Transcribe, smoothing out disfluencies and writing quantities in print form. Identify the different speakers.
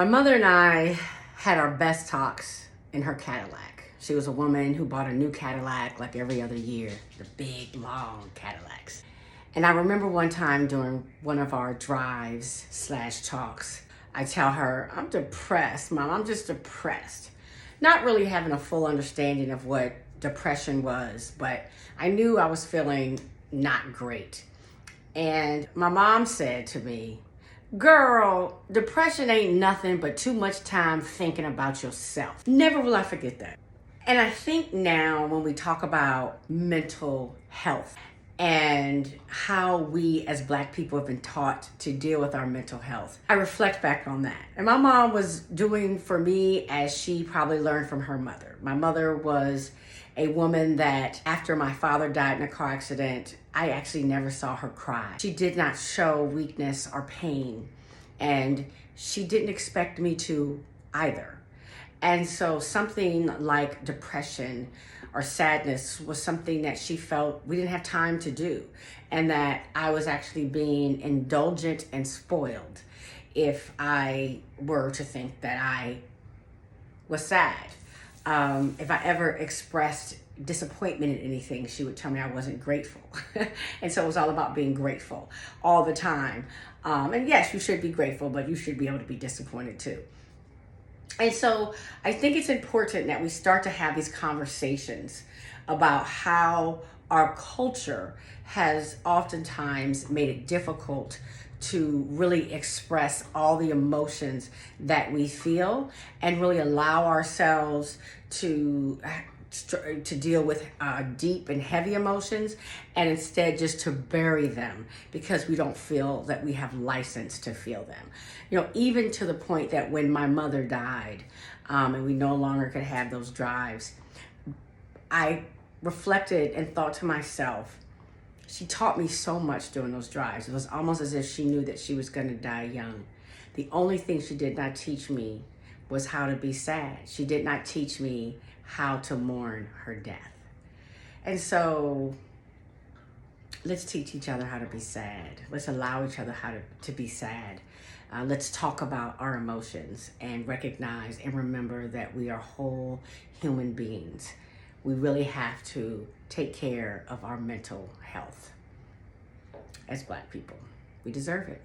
Speaker 1: My mother and I had our best talks in her Cadillac. She was a woman who bought a new Cadillac like every other year, the big, long Cadillacs. And I remember one time during one of our drives slash talks, I tell her, I'm depressed, Mom, I'm just depressed. Not really having a full understanding of what depression was, but I knew I was feeling not great. And my mom said to me, girl, depression ain't nothing but too much time thinking about yourself. Never will I forget that. And I think now when we talk about mental health and how we as Black people have been taught to deal with our mental health, I reflect back on that. And my mom was doing for me as she probably learned from her mother. My mother was a woman that after my father died in a car accident, I actually never saw her cry. She did not show weakness or pain, and she didn't expect me to either. And so something like depression or sadness was something that she felt we didn't have time to do, and that I was actually being indulgent and spoiled if I were to think that I was sad. If I ever expressed disappointment in anything, she would tell me I wasn't grateful. And so it was all about being grateful all the time. And yes, you should be grateful, but you should be able to be disappointed too. And so I think it's important that we start to have these conversations about how our culture has oftentimes made it difficult to really express all the emotions that we feel and really allow ourselves to deal with deep and heavy emotions, and instead just to bury them because we don't feel that we have license to feel them. You know, even to the point that when my mother died, and we no longer could have those drives, I reflected and thought to myself, she taught me so much during those drives. It was almost as if she knew that she was going to die young. The only thing she did not teach me was how to be sad. She did not teach me how to mourn her death. And so let's teach each other how to be sad. Let's allow each other how to be sad. Let's talk about our emotions and recognize and remember that we are whole human beings. We really have to take care of our mental health as Black people. We deserve it.